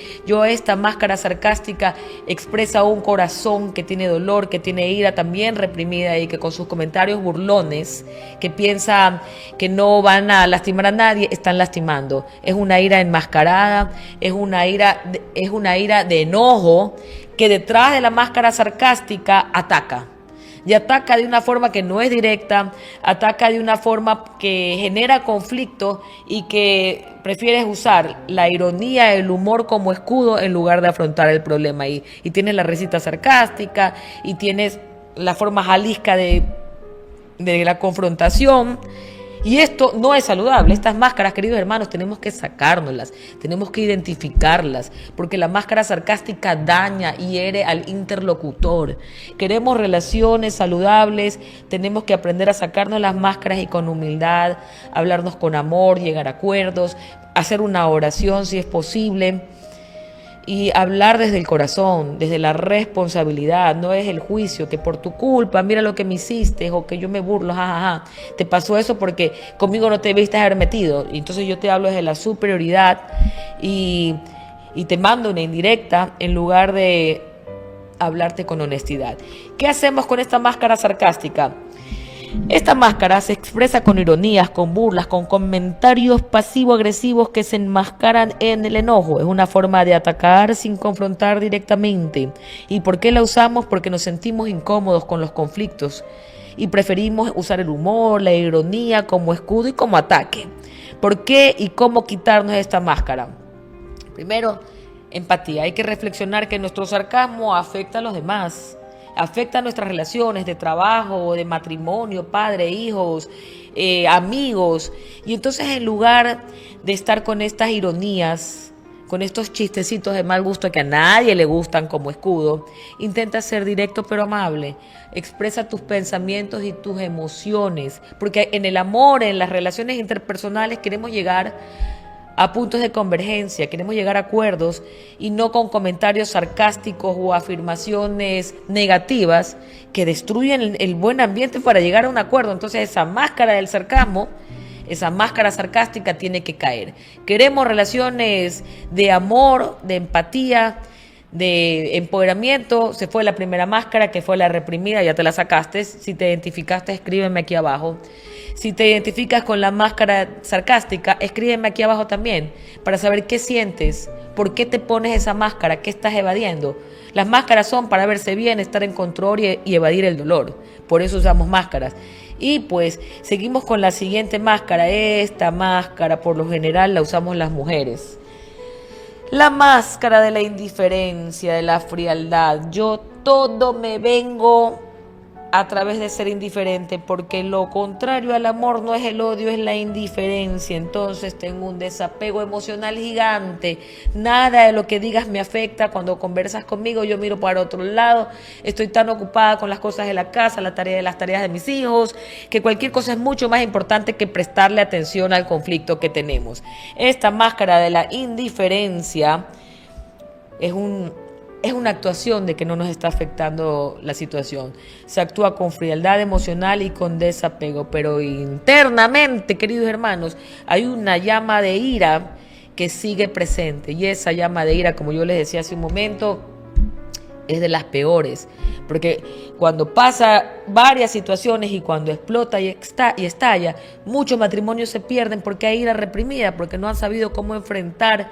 Esta máscara sarcástica expresa un corazón que tiene dolor, que tiene ira también reprimida y que con sus comentarios burlones, que piensa que no van a lastimar a nadie, están lastimando. Es una ira enmascarada, es una ira de enojo que detrás de la máscara sarcástica ataca. Y ataca de una forma que no es directa, ataca de una forma que genera conflicto y que prefieres usar la ironía, el humor como escudo en lugar de afrontar el problema. Y tienes la risita sarcástica y tienes la forma jalisca de la confrontación. Y esto no es saludable. Estas máscaras, queridos hermanos, tenemos que sacárnoslas, tenemos que identificarlas, porque la máscara sarcástica daña y hiere al interlocutor. Queremos relaciones saludables, tenemos que aprender a sacarnos las máscaras y con humildad, hablarnos con amor, llegar a acuerdos, hacer una oración si es posible. Y hablar desde el corazón, desde la responsabilidad, no es el juicio, que por tu culpa, mira lo que me hiciste, o que yo me burlo, jajaja, te pasó eso porque conmigo no te debiste haber metido. Y entonces yo te hablo desde la superioridad y te mando una indirecta en lugar de hablarte con honestidad. ¿Qué hacemos con esta máscara sarcástica? Esta máscara se expresa con ironías, con burlas, con comentarios pasivo-agresivos que se enmascaran en el enojo. Es una forma de atacar sin confrontar directamente. ¿Y por qué la usamos? Porque nos sentimos incómodos con los conflictos y preferimos usar el humor, la ironía como escudo y como ataque. ¿Por qué y cómo quitarnos esta máscara? Primero, empatía. Hay que reflexionar que nuestro sarcasmo afecta a los demás. Afecta nuestras relaciones de trabajo, de matrimonio, padre, hijos, amigos. Y entonces en lugar de estar con estas ironías, con estos chistecitos de mal gusto que a nadie le gustan como escudo, intenta ser directo pero amable. Expresa tus pensamientos y tus emociones. Porque en el amor, en las relaciones interpersonales queremos llegar a puntos de convergencia, queremos llegar a acuerdos y no con comentarios sarcásticos o afirmaciones negativas que destruyen el buen ambiente para llegar a un acuerdo. Entonces esa máscara del sarcasmo, esa máscara sarcástica tiene que caer. Queremos relaciones de amor, de empatía, de empoderamiento. Se fue la primera máscara, que fue la reprimida, ya te la sacaste. Si te identificaste, escríbeme aquí abajo. Si te identificas con la máscara sarcástica, escríbeme aquí abajo también para saber qué sientes, por qué te pones esa máscara, qué estás evadiendo. Las máscaras son para verse bien, estar en control y evadir el dolor. Por eso usamos máscaras. Y pues seguimos con la siguiente máscara. Esta máscara por lo general la usamos las mujeres. La máscara de la indiferencia, de la frialdad. Yo todo me vengo a través de ser indiferente, porque lo contrario al amor no es el odio, es la indiferencia. Entonces tengo un desapego emocional gigante. Nada de lo que digas me afecta. Cuando conversas conmigo yo miro para otro lado. Estoy tan ocupada con las cosas de la casa, las tareas de mis hijos, que cualquier cosa es mucho más importante que prestarle atención al conflicto que tenemos. Esta máscara de la indiferencia es una actuación de que no nos está afectando la situación. Se actúa con frialdad emocional y con desapego, pero internamente, queridos hermanos, hay una llama de ira que sigue presente, y esa llama de ira, como yo les decía hace un momento, es de las peores, porque cuando pasa varias situaciones y cuando explota y estalla, muchos matrimonios se pierden porque hay ira reprimida, porque no han sabido cómo enfrentar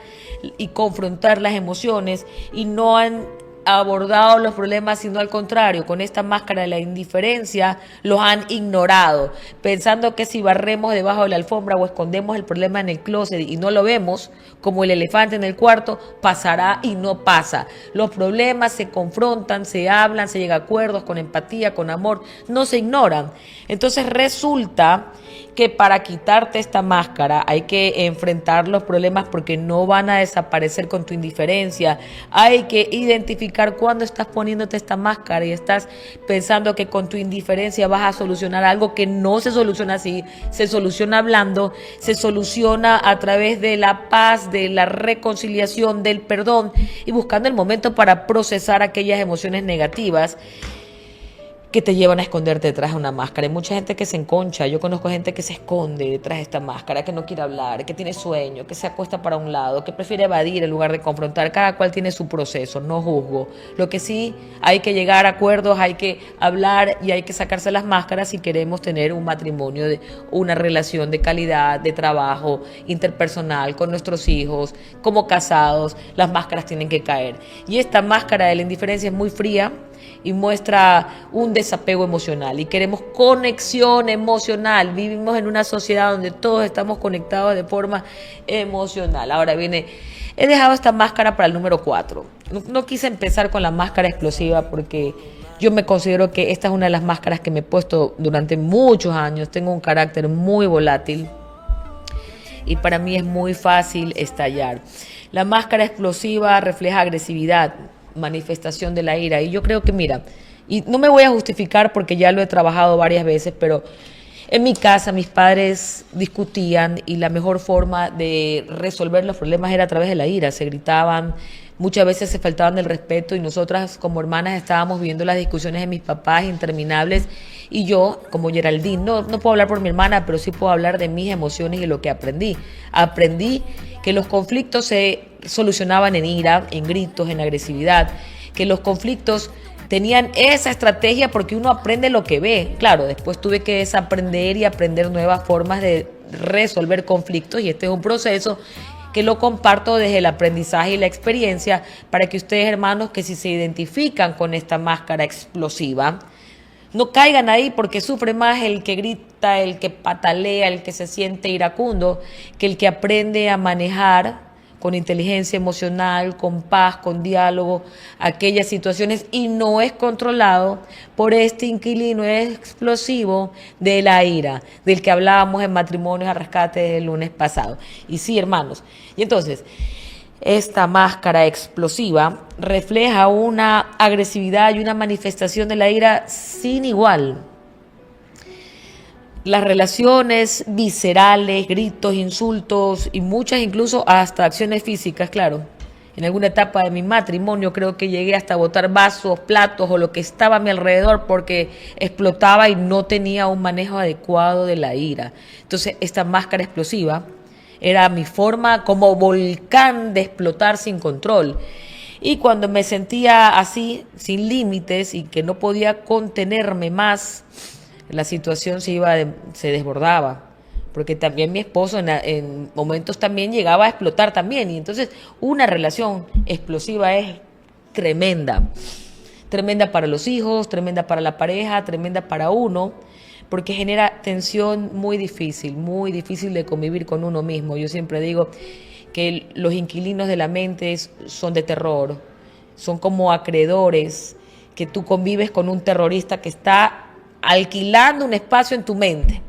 y confrontar las emociones y no han abordado los problemas, sino al contrario, con esta máscara de la indiferencia los han ignorado, pensando que si barremos debajo de la alfombra o escondemos el problema en el closet y no lo vemos, como el elefante en el cuarto, pasará y no pasa. Los problemas se confrontan, se hablan, se llega a acuerdos con empatía, con amor, no se ignoran. Entonces resulta que para quitarte esta máscara hay que enfrentar los problemas, porque no van a desaparecer con tu indiferencia. Hay que identificar cuando estás poniéndote esta máscara y estás pensando que con tu indiferencia vas a solucionar algo que no se soluciona así. Se soluciona hablando, se soluciona a través de la paz, de la reconciliación, del perdón y buscando el momento para procesar aquellas emociones negativas que te llevan a esconderte detrás de una máscara. Hay mucha gente que se enconcha. Yo conozco gente que se esconde detrás de esta máscara, que no quiere hablar, que tiene sueño, que se acuesta para un lado, que prefiere evadir en lugar de confrontar. Cada cual tiene su proceso, no juzgo. Lo que sí, hay que llegar a acuerdos, hay que hablar y hay que sacarse las máscaras si queremos tener un matrimonio, una relación de calidad, de trabajo interpersonal con nuestros hijos, como casados. Las máscaras tienen que caer. Y esta máscara de la indiferencia es muy fría y muestra un desapego emocional, y queremos conexión emocional. Vivimos en una sociedad donde todos estamos conectados de forma emocional. Ahora viene, he dejado esta máscara para el número 4. No quise empezar con la máscara explosiva porque yo me considero que esta es una de las máscaras que me he puesto durante muchos años. Tengo un carácter muy volátil y para mí es muy fácil estallar. La máscara explosiva refleja agresividad, manifestación de la ira. Y yo creo que, mira, y no me voy a justificar porque ya lo he trabajado varias veces, pero en mi casa mis padres discutían y la mejor forma de resolver los problemas era a través de la ira. Se gritaban, muchas veces se faltaban del respeto, y nosotras como hermanas estábamos viendo las discusiones de mis papás interminables, y yo, como Geraldine, no puedo hablar por mi hermana, pero sí puedo hablar de mis emociones y lo que aprendí. Aprendí que los conflictos se solucionaban en ira, en gritos, en agresividad, que los conflictos tenían esa estrategia porque uno aprende lo que ve. Claro, después tuve que desaprender y aprender nuevas formas de resolver conflictos, y este es un proceso que lo comparto desde el aprendizaje y la experiencia, para que ustedes, hermanos, que si se identifican con esta máscara explosiva, no caigan ahí, porque sufre más el que grita, el que patalea, el que se siente iracundo, que el que aprende a manejar con inteligencia emocional, con paz, con diálogo, aquellas situaciones, y no es controlado por este inquilino explosivo de la ira, del que hablábamos en Matrimonios a Rescate el lunes pasado. Y sí, hermanos, y entonces esta máscara explosiva refleja una agresividad y una manifestación de la ira sin igual. Las relaciones viscerales, gritos, insultos y muchas incluso hasta acciones físicas, claro. En alguna etapa de mi matrimonio creo que llegué hasta botar vasos, platos o lo que estaba a mi alrededor porque explotaba y no tenía un manejo adecuado de la ira. Entonces esta máscara explosiva era mi forma como volcán de explotar sin control. Y cuando me sentía así, sin límites y que no podía contenerme más, la situación se desbordaba. Porque también mi esposo en momentos también llegaba a explotar también. Y entonces una relación explosiva es tremenda. Tremenda para los hijos, tremenda para la pareja, tremenda para uno, porque genera tensión muy difícil de convivir con uno mismo. Yo siempre digo que los inquilinos de la mente son de terror, son como acreedores, que tú convives con un terrorista que está alquilando un espacio en tu mente.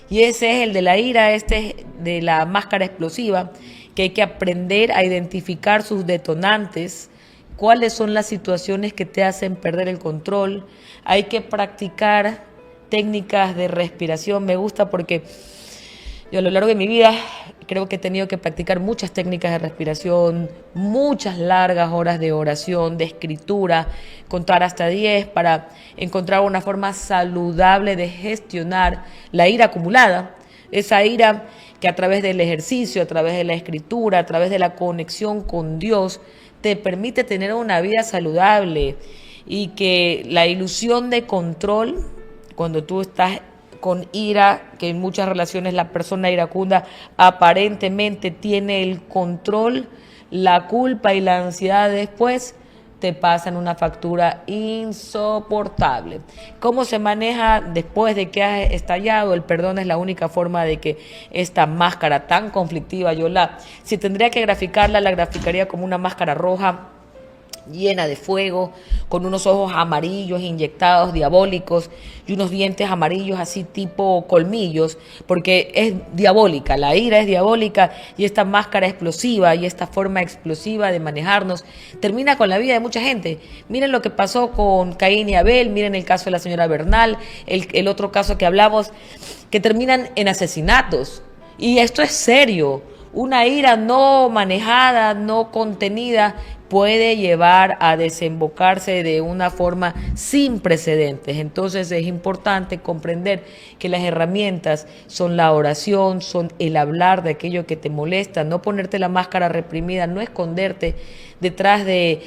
Y ese es el de la ira, este es de la máscara explosiva, que hay que aprender a identificar sus detonantes, cuáles son las situaciones que te hacen perder el control. Hay que practicar técnicas de respiración. Me gusta porque yo a lo largo de mi vida creo que he tenido que practicar muchas técnicas de respiración, muchas largas horas de oración, de escritura, contar hasta 10 para encontrar una forma saludable de gestionar la ira acumulada, esa ira que a través del ejercicio, a través de la escritura, a través de la conexión con Dios, te permite tener una vida saludable, y que la ilusión de control, cuando tú estás con ira, que en muchas relaciones la persona iracunda aparentemente tiene el control, la culpa y la ansiedad después te pasan una factura insoportable. ¿Cómo se maneja después de que has estallado? El perdón es la única forma de que esta máscara tan conflictiva, si tendría que graficarla, la graficaría como una máscara roja llena de fuego, con unos ojos amarillos inyectados, diabólicos, y unos dientes amarillos así tipo colmillos, porque es diabólica, la ira es diabólica, y esta máscara explosiva y esta forma explosiva de manejarnos termina con la vida de mucha gente. Miren lo que pasó con Caín y Abel, miren el caso de la señora Bernal, el otro caso que hablamos, que terminan en asesinatos. Y esto es serio. Una ira no manejada, no contenida, puede llevar a desembocarse de una forma sin precedentes. Entonces es importante comprender que las herramientas son la oración, son el hablar de aquello que te molesta, no ponerte la máscara reprimida, no esconderte detrás de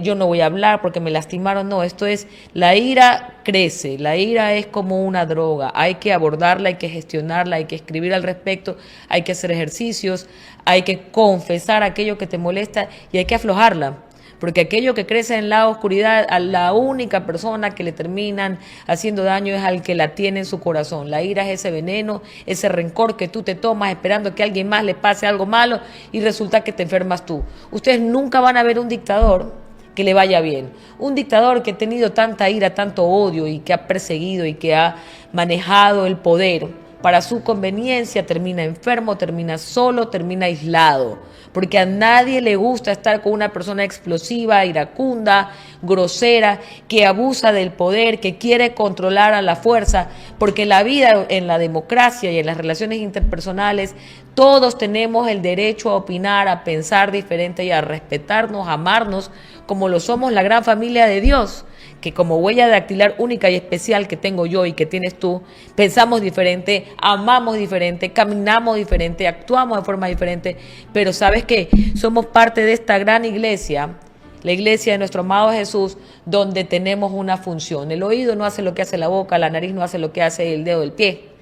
yo no voy a hablar porque me lastimaron. No, esto es, la ira crece, la ira es como una droga, hay que abordarla, hay que gestionarla, hay que escribir al respecto, hay que hacer ejercicios, hay que confesar aquello que te molesta y hay que aflojarla. Porque aquello que crece en la oscuridad, a la única persona que le terminan haciendo daño es al que la tiene en su corazón. La ira es ese veneno, ese rencor que tú te tomas esperando que a alguien más le pase algo malo y resulta que te enfermas tú. Ustedes nunca van a ver un dictador que le vaya bien. Un dictador que ha tenido tanta ira, tanto odio y que ha perseguido y que ha manejado el poder para su conveniencia, termina enfermo, termina solo, termina aislado, porque a nadie le gusta estar con una persona explosiva, iracunda, grosera, que abusa del poder, que quiere controlar a la fuerza, porque la vida en la democracia y en las relaciones interpersonales, todos tenemos el derecho a opinar, a pensar diferente y a respetarnos, a amarnos, como lo somos la gran familia de Dios, que como huella dactilar única y especial que tengo yo y que tienes tú, pensamos diferente, amamos diferente, caminamos diferente, actuamos de forma diferente, pero ¿sabes qué? Somos parte de esta gran iglesia, la iglesia de nuestro amado Jesús, donde tenemos una función. El oído no hace lo que hace la boca, la nariz no hace lo que hace el dedo del pie.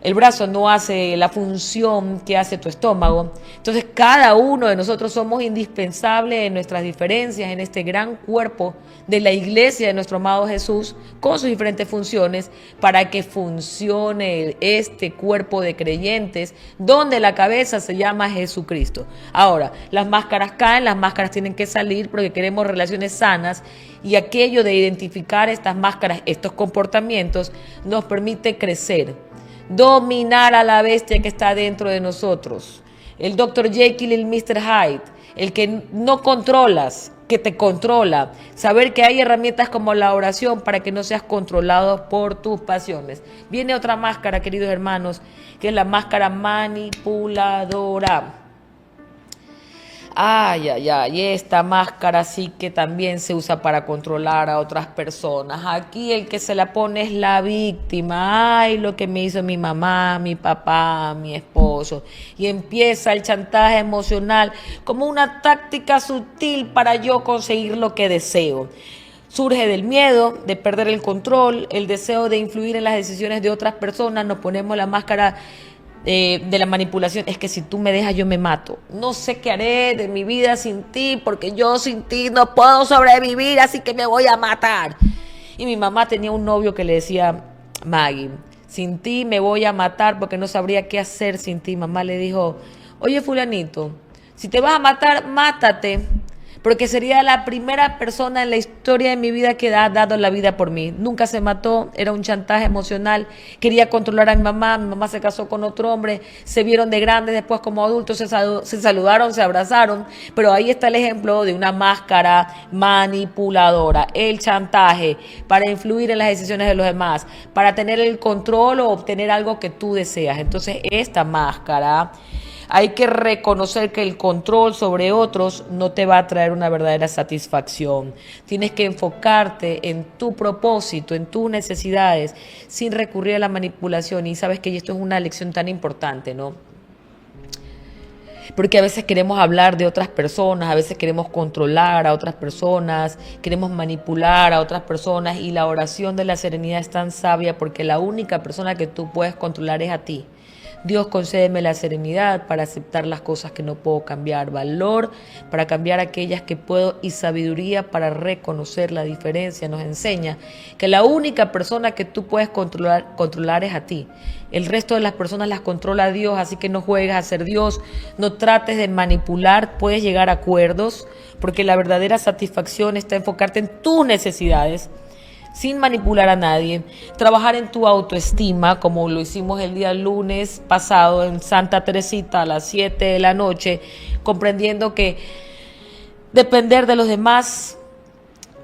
El brazo no hace la función que hace tu estómago. Entonces, cada uno de nosotros somos indispensables en nuestras diferencias, en este gran cuerpo de la iglesia de nuestro amado Jesús, con sus diferentes funciones, para que funcione este cuerpo de creyentes, donde la cabeza se llama Jesucristo. Ahora, las máscaras caen, las máscaras tienen que salir porque queremos relaciones sanas, y aquello de identificar estas máscaras, estos comportamientos, nos permite crecer. Dominar a la bestia que está dentro de nosotros. El Dr. Jekyll y el Mr. Hyde. El que no controlas, que te controla. Saber que hay herramientas como la oración para que no seas controlado por tus pasiones. Viene otra máscara, queridos hermanos, que es la máscara manipuladora. Ay, ay, ay, esta máscara sí que también se usa para controlar a otras personas. Aquí el que se la pone es la víctima. Ay, lo que me hizo mi mamá, mi papá, mi esposo. Y empieza el chantaje emocional como una táctica sutil para yo conseguir lo que deseo. Surge del miedo de perder el control, el deseo de influir en las decisiones de otras personas. Nos ponemos la máscara de la manipulación. Es que si tú me dejas yo me mato, no sé qué haré de mi vida sin ti, porque yo sin ti no puedo sobrevivir, así que me voy a matar. Y mi mamá tenía un novio que le decía: Maggie, sin ti me voy a matar porque no sabría qué hacer sin ti. Mamá le dijo: oye fulanito, si te vas a matar, mátate, porque sería la primera persona en la historia de mi vida que ha dado la vida por mí. Nunca se mató, era un chantaje emocional, quería controlar a mi mamá se casó con otro hombre, se vieron de grandes, después como adultos se saludaron, se abrazaron, pero ahí está el ejemplo de una máscara manipuladora, el chantaje para influir en las decisiones de los demás, para tener el control o obtener algo que tú deseas. Entonces esta máscara, hay que reconocer que el control sobre otros no te va a traer una verdadera satisfacción. Tienes que enfocarte en tu propósito, en tus necesidades, sin recurrir a la manipulación. Y sabes que esto es una lección tan importante, ¿no? Porque a veces queremos hablar de otras personas, a veces queremos controlar a otras personas, queremos manipular a otras personas, y la oración de la serenidad es tan sabia porque la única persona que tú puedes controlar es a ti. Dios, concédeme la serenidad para aceptar las cosas que no puedo cambiar, valor para cambiar aquellas que puedo y sabiduría para reconocer la diferencia. Nos enseña que la única persona que tú puedes controlar es a ti. El resto de las personas las controla Dios, así que no juegues a ser Dios, no trates de manipular, puedes llegar a acuerdos, porque la verdadera satisfacción está en enfocarte en tus necesidades, sin manipular a nadie, trabajar en tu autoestima, como lo hicimos el día lunes pasado en Santa Teresita a las 7 de la noche, comprendiendo que depender de los demás,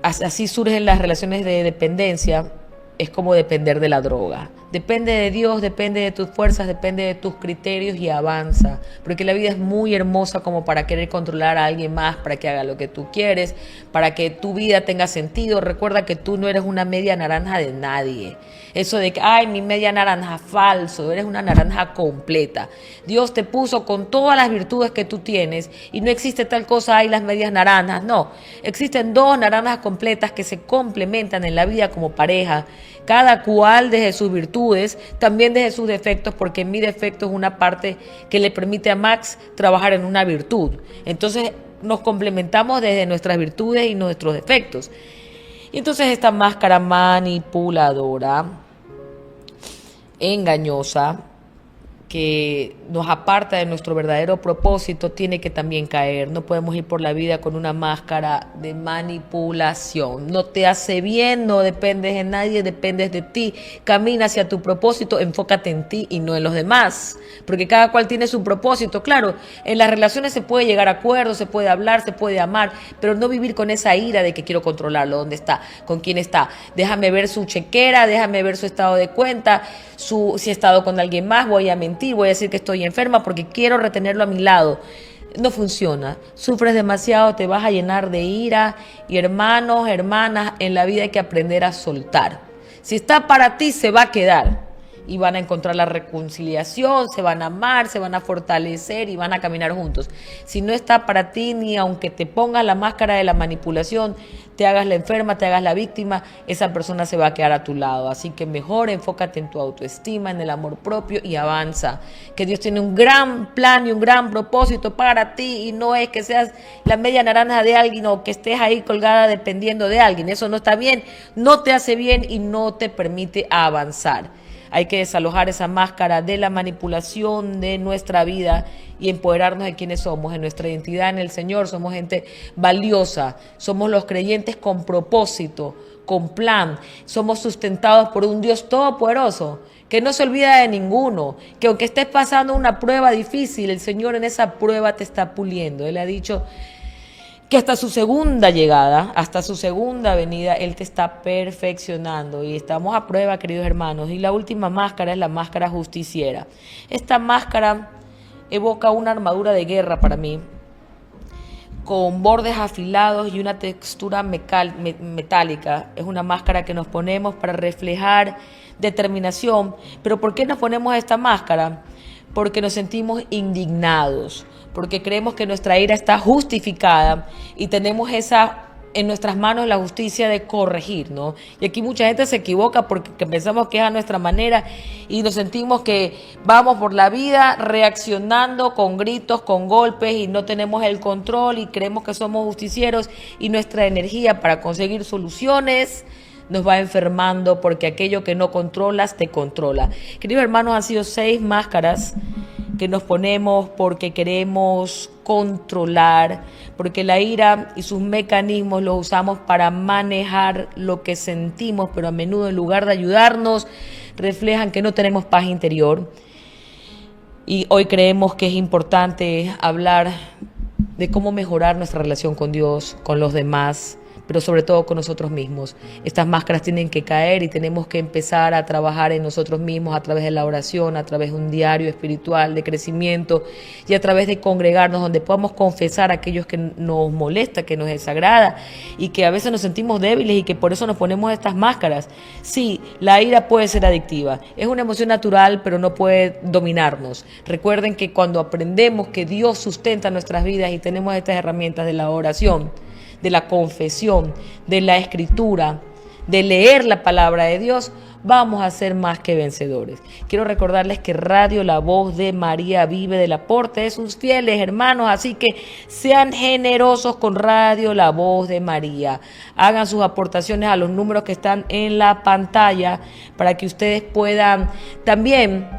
así surgen las relaciones de dependencia, es como depender de la droga. Depende de Dios, depende de tus fuerzas, depende de tus criterios y avanza. Porque la vida es muy hermosa como para querer controlar a alguien más, para que haga lo que tú quieres, para que tu vida tenga sentido. Recuerda que tú no eres una media naranja de nadie. Eso de que, ay, mi media naranja, falso, eres una naranja completa. Dios te puso con todas las virtudes que tú tienes y no existe tal cosa, hay las medias naranjas. No, existen dos naranjas completas que se complementan en la vida como pareja, cada cual desde sus virtudes, también desde sus defectos, porque mi defecto es una parte que le permite a Max trabajar en una virtud. Entonces nos complementamos desde nuestras virtudes y nuestros defectos. Y entonces esta máscara manipuladora, engañosa, que nos aparta de nuestro verdadero propósito, tiene que también caer. No podemos ir por la vida con una máscara de manipulación. No te hace bien, no dependes de nadie, dependes de ti. Camina hacia tu propósito, enfócate en ti y no en los demás. Porque cada cual tiene su propósito. Claro, en las relaciones se puede llegar a acuerdos, se puede hablar, se puede amar, pero no vivir con esa ira de que quiero controlarlo, dónde está, con quién está. Déjame ver su chequera, déjame ver su estado de cuenta, si ha estado con alguien más, voy a mentir, voy a decir que estoy enferma porque quiero retenerlo a mi lado. No funciona, sufres demasiado, te vas a llenar de ira. Y hermanos, hermanas, en la vida hay que aprender a soltar. Si está para ti, se va a quedar. Y van a encontrar la reconciliación, se van a amar, se van a fortalecer y van a caminar juntos. Si no está para ti, ni aunque te pongas la máscara de la manipulación, te hagas la enferma, te hagas la víctima, esa persona se va a quedar a tu lado. Así que mejor enfócate en tu autoestima, en el amor propio y avanza. Que Dios tiene un gran plan y un gran propósito para ti, y no es que seas la media naranja de alguien o que estés ahí colgada dependiendo de alguien. Eso no está bien, no te hace bien y no te permite avanzar. Hay que desalojar esa máscara de la manipulación de nuestra vida y empoderarnos de quienes somos, en nuestra identidad en el Señor. Somos gente valiosa, somos los creyentes con propósito, con plan. Somos sustentados por un Dios todopoderoso que no se olvida de ninguno, que aunque estés pasando una prueba difícil, el Señor en esa prueba te está puliendo. Él ha dicho que hasta su segunda llegada, hasta su segunda venida, Él te está perfeccionando. Y estamos a prueba, queridos hermanos. Y la última máscara es la máscara justiciera. Esta máscara evoca una armadura de guerra para mí, con bordes afilados y una textura metálica. Es una máscara que nos ponemos para reflejar determinación. ¿Pero por qué nos ponemos esta máscara? Porque nos sentimos indignados, porque creemos que nuestra ira está justificada y tenemos en nuestras manos la justicia de corregir, ¿no? Y aquí mucha gente se equivoca porque pensamos que es a nuestra manera y nos sentimos que vamos por la vida reaccionando con gritos, con golpes, y no tenemos el control y creemos que somos justicieros, y nuestra energía para conseguir soluciones nos va enfermando, porque aquello que no controlas te controla. Queridos hermanos, han sido 6 máscaras que nos ponemos porque queremos controlar, porque la ira y sus mecanismos los usamos para manejar lo que sentimos, pero a menudo en lugar de ayudarnos, reflejan que no tenemos paz interior. Y hoy creemos que es importante hablar de cómo mejorar nuestra relación con Dios, con los demás, pero sobre todo con nosotros mismos. Estas máscaras tienen que caer y tenemos que empezar a trabajar en nosotros mismos a través de la oración, a través de un diario espiritual de crecimiento y a través de congregarnos donde podamos confesar a aquellos que nos molesta, que nos desagrada y que a veces nos sentimos débiles y que por eso nos ponemos estas máscaras. Sí, la ira puede ser adictiva, es una emoción natural, pero no puede dominarnos. Recuerden que cuando aprendemos que Dios sustenta nuestras vidas y tenemos estas herramientas de la oración, de la confesión, de la escritura, de leer la palabra de Dios, vamos a ser más que vencedores. Quiero recordarles que Radio La Voz de María vive del aporte de sus fieles hermanos, así que sean generosos con Radio La Voz de María. Hagan sus aportaciones a los números que están en la pantalla para que ustedes puedan también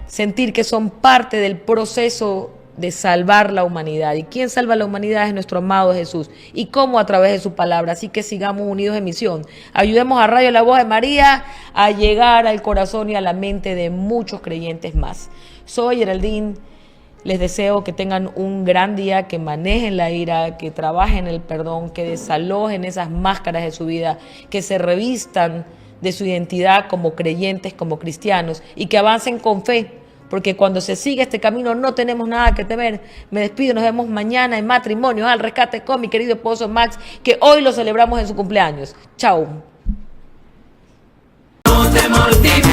sentir que son parte del proceso de salvar la humanidad. ¿Y quién salva la humanidad? Es nuestro amado Jesús. ¿Y cómo? A través de su palabra. Así que sigamos unidos en misión. Ayudemos a Radio La Voz de María a llegar al corazón y a la mente de muchos creyentes más. Soy Geraldine. Les deseo que tengan un gran día, que manejen la ira, que trabajen el perdón, que desalojen esas máscaras de su vida, que se revistan de su identidad como creyentes, como cristianos y que avancen con fe. Porque cuando se sigue este camino no tenemos nada que temer. Me despido, nos vemos mañana en Matrimonios al Rescate con mi querido esposo Max, que hoy lo celebramos en su cumpleaños. Chao. No te mortifiques.